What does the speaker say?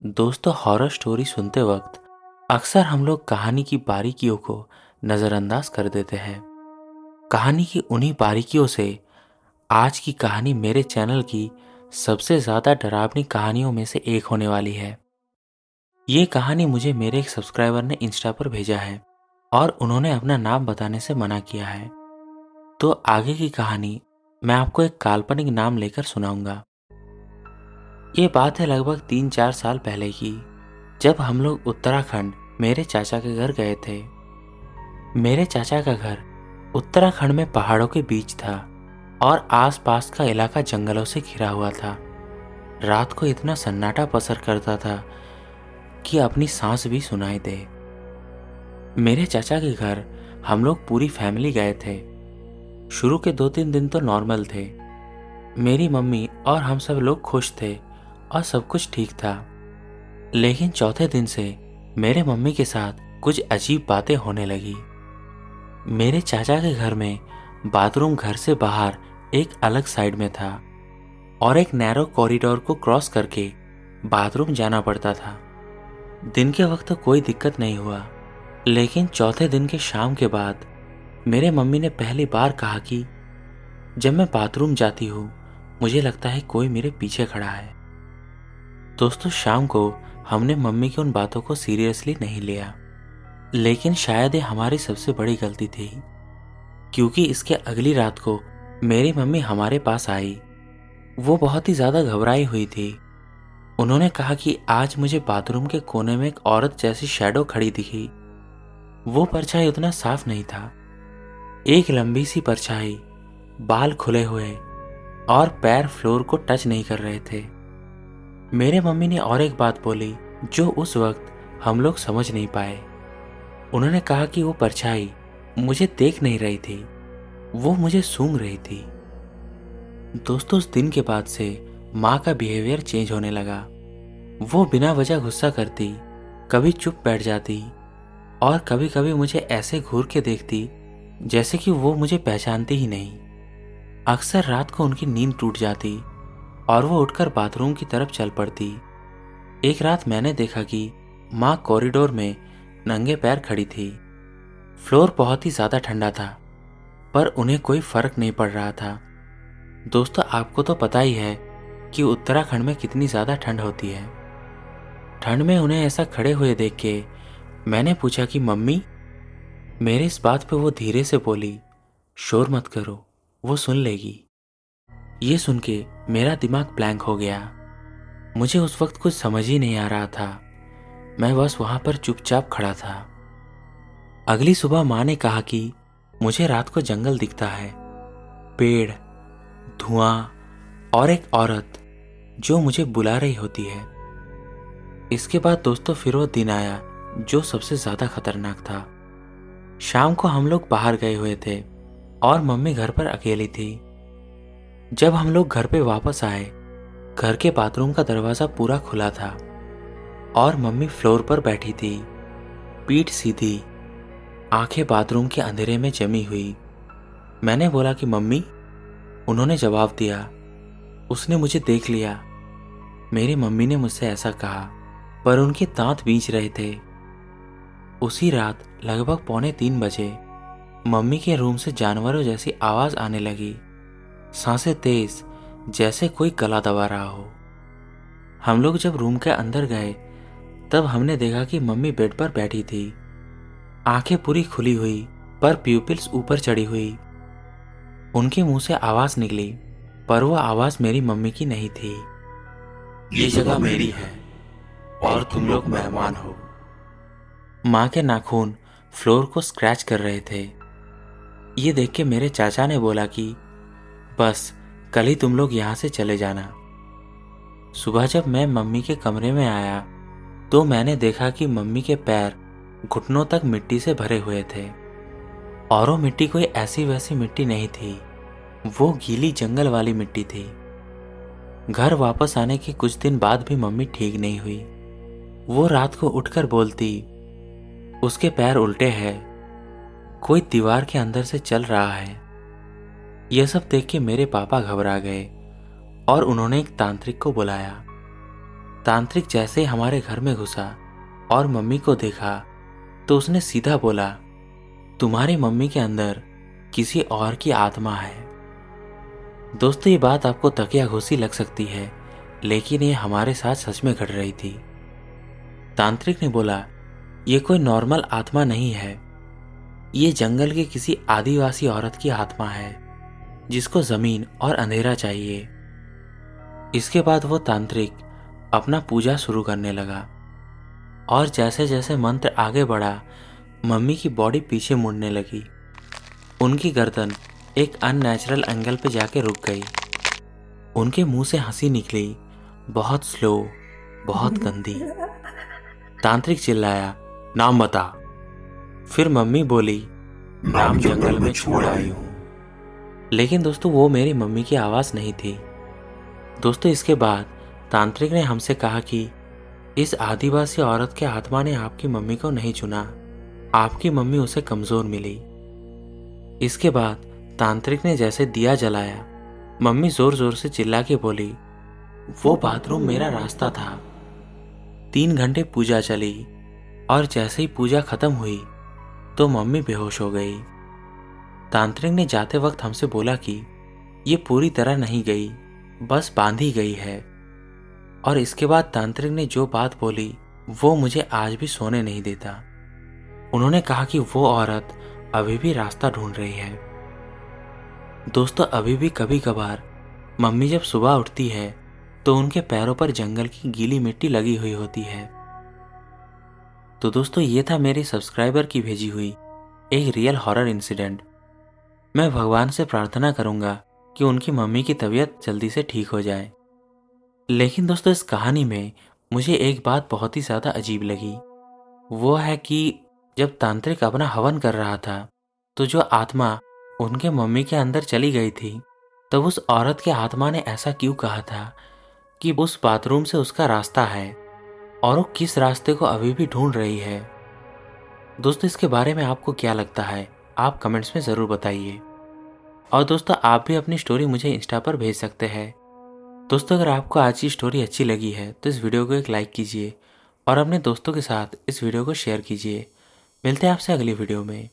दोस्तों, horror story सुनते वक्त अक्सर हम लोग कहानी की बारीकियों को नज़रअंदाज कर देते हैं। कहानी की उन्हीं बारीकियों से आज की कहानी मेरे चैनल की सबसे ज़्यादा डरावनी कहानियों में से एक होने वाली है। ये कहानी मुझे मेरे एक सब्सक्राइबर ने इंस्टा पर भेजा है और उन्होंने अपना नाम बताने से मना किया है। तो आगे की कहानी मैं आपको एक काल्पनिक नाम लेकर सुनाऊंगा। ये बात है लगभग 3-4 साल पहले की, जब हम लोग उत्तराखंड मेरे चाचा के घर गए थे। मेरे चाचा का घर उत्तराखंड में पहाड़ों के बीच था और आसपास का इलाका जंगलों से घिरा हुआ था। रात को इतना सन्नाटा पसर करता था कि अपनी सांस भी सुनाई दे। मेरे चाचा के घर हम लोग पूरी फैमिली गए थे। शुरू के 2-3 दिन तो नॉर्मल थे। मेरी मम्मी और हम सब लोग खुश थे और सब कुछ ठीक था। लेकिन चौथे दिन से मेरे मम्मी के साथ कुछ अजीब बातें होने लगी। मेरे चाचा के घर में बाथरूम घर से बाहर एक अलग साइड में था और एक नैरो कॉरिडोर को क्रॉस करके बाथरूम जाना पड़ता था। दिन के वक्त तो कोई दिक्कत नहीं हुआ, लेकिन चौथे दिन के शाम के बाद मेरे मम्मी ने पहली बार कहा कि जब मैं बाथरूम जाती हूँ मुझे लगता है कोई मेरे पीछे खड़ा है। दोस्तों, शाम को हमने मम्मी की उन बातों को सीरियसली नहीं लिया, लेकिन शायद ये हमारी सबसे बड़ी गलती थी, क्योंकि इसके अगली रात को मेरी मम्मी हमारे पास आई। वो बहुत ही ज़्यादा घबराई हुई थी। उन्होंने कहा कि आज मुझे बाथरूम के कोने में एक औरत जैसी शैडो खड़ी दिखी। वो परछाई उतना साफ नहीं था, एक लंबी सी परछाई, बाल खुले हुए और पैर फ्लोर को टच नहीं कर रहे थे। मेरे मम्मी ने और एक बात बोली जो उस वक्त हम लोग समझ नहीं पाए। उन्होंने कहा कि वो परछाई मुझे देख नहीं रही थी, वो मुझे सूंघ रही थी। दोस्तों, उस दिन के बाद से माँ का बिहेवियर चेंज होने लगा। वो बिना वजह गुस्सा करती, कभी चुप बैठ जाती और कभी कभी मुझे ऐसे घूर के देखती जैसे कि वो मुझे पहचानती ही नहीं। अक्सर रात को उनकी नींद टूट जाती और वो उठकर बाथरूम की तरफ चल पड़ती। एक रात मैंने देखा कि माँ कॉरिडोर में नंगे पैर खड़ी थी। फ्लोर बहुत ही ज़्यादा ठंडा था, पर उन्हें कोई फर्क नहीं पड़ रहा था। दोस्तों, आपको तो पता ही है कि उत्तराखंड में कितनी ज़्यादा ठंड होती है। ठंड में उन्हें ऐसा खड़े हुए देख के मैंने पूछा कि मम्मी। मेरे इस बात पे वो धीरे से बोली, शोर मत करो, वो सुन लेगी। ये सुन के मेरा दिमाग ब्लैंक हो गया। मुझे उस वक्त कुछ समझ ही नहीं आ रहा था। मैं बस वहां पर चुपचाप खड़ा था। अगली सुबह माँ ने कहा कि मुझे रात को जंगल दिखता है, पेड़, धुआं और एक औरत जो मुझे बुला रही होती है। इसके बाद दोस्तों फिर वो दिन आया जो सबसे ज्यादा खतरनाक था। शाम को हम लोग बाहर गए हुए थे और मम्मी घर पर अकेली थी। जब हम लोग घर पे वापस आए, घर के बाथरूम का दरवाजा पूरा खुला था और मम्मी फ्लोर पर बैठी थी, पीठ सीधी, आंखें बाथरूम के अंधेरे में जमी हुई। मैंने बोला कि मम्मी। उन्होंने जवाब दिया, उसने मुझे देख लिया। मेरी मम्मी ने मुझसे ऐसा कहा, पर उनके दांत बींच रहे थे। उसी रात लगभग 2:45 बजे मम्मी के रूम से जानवरों जैसी आवाज आने लगी, सांसें तेज, जैसे कोई गला दबा रहा हो। हम लोग जब रूम के अंदर गए तब हमने देखा कि मम्मी बेड पर बैठी थी, आंखें पूरी खुली हुई पर प्यूपिल्स ऊपर चढ़ी हुई। उनके मुंह से आवाज निकली, पर वो आवाज मेरी मम्मी की नहीं थी। ये जगह मेरी है और तुम लोग मेहमान हो। माँ के नाखून फ्लोर को स्क्रैच कर रहे थे। ये देख के मेरे चाचा ने बोला कि बस कल ही तुम लोग यहाँ से चले जाना। सुबह जब मैं मम्मी के कमरे में आया तो मैंने देखा कि मम्मी के पैर घुटनों तक मिट्टी से भरे हुए थे और वो मिट्टी कोई ऐसी वैसी मिट्टी नहीं थी, वो गीली जंगल वाली मिट्टी थी। घर वापस आने के कुछ दिन बाद भी मम्मी ठीक नहीं हुई। वो रात को उठकर बोलती, उसके पैर उल्टे हैं, कोई दीवार के अंदर से चल रहा है। यह सब देख के मेरे पापा घबरा गए और उन्होंने एक तांत्रिक को बुलाया। तांत्रिक जैसे ही हमारे घर में घुसा और मम्मी को देखा तो उसने सीधा बोला, तुम्हारी मम्मी के अंदर किसी और की आत्मा है। दोस्तों, ये बात आपको तकिया घुसी लग सकती है, लेकिन ये हमारे साथ सच में घट रही थी। तांत्रिक ने बोला, ये कोई नॉर्मल आत्मा नहीं है, ये जंगल के किसी आदिवासी औरत की आत्मा है जिसको जमीन और अंधेरा चाहिए। इसके बाद वो तांत्रिक अपना पूजा शुरू करने लगा और जैसे जैसे मंत्र आगे बढ़ा, मम्मी की बॉडी पीछे मुड़ने लगी। उनकी गर्दन एक अननेचुरल एंगल पे जाके रुक गई। उनके मुंह से हंसी निकली, बहुत स्लो, बहुत गंदी। तांत्रिक चिल्लाया, नाम बता। फिर मम्मी बोली, नाम जंगल में छोड़ आई हूं। लेकिन दोस्तों, वो मेरी मम्मी की आवाज नहीं थी। दोस्तों, इसके बाद तांत्रिक ने हमसे कहा कि इस आदिवासी औरत के आत्मा ने आपकी मम्मी को नहीं चुना, आपकी मम्मी उसे कमजोर मिली। इसके बाद तांत्रिक ने जैसे दिया जलाया, मम्मी जोर जोर से चिल्ला के बोली, वो बाथरूम मेरा रास्ता था। 3 घंटे पूजा चली और जैसे ही पूजा खत्म हुई तो मम्मी बेहोश हो गई। तांत्रिक ने जाते वक्त हमसे बोला कि ये पूरी तरह नहीं गई, बस बांधी गई है। और इसके बाद तांत्रिक ने जो बात बोली वो मुझे आज भी सोने नहीं देता। उन्होंने कहा कि वो औरत अभी भी रास्ता ढूंढ रही है। दोस्तों, अभी भी कभी कभार मम्मी जब सुबह उठती है तो उनके पैरों पर जंगल की गीली मिट्टी लगी हुई होती है। तो दोस्तों, ये था मेरी सब्सक्राइबर की भेजी हुई एक रियल हॉरर इंसिडेंट। मैं भगवान से प्रार्थना करूंगा कि उनकी मम्मी की तबीयत जल्दी से ठीक हो जाए। लेकिन दोस्तों, इस कहानी में मुझे एक बात बहुत ही ज़्यादा अजीब लगी। वो है कि जब तांत्रिक अपना हवन कर रहा था तो जो आत्मा उनके मम्मी के अंदर चली गई थी, तब उस औरत के आत्मा ने ऐसा क्यों कहा था कि उस बाथरूम से उसका रास्ता है और वो किस रास्ते को अभी भी ढूंढ रही है। दोस्तों, इसके बारे में आपको क्या लगता है, आप कमेंट्स में ज़रूर बताइए। और दोस्तों, आप भी अपनी स्टोरी मुझे इंस्टा पर भेज सकते हैं। दोस्तों, अगर आपको आज की स्टोरी अच्छी लगी है तो इस वीडियो को एक लाइक कीजिए और अपने दोस्तों के साथ इस वीडियो को शेयर कीजिए। मिलते हैं आपसे अगली वीडियो में।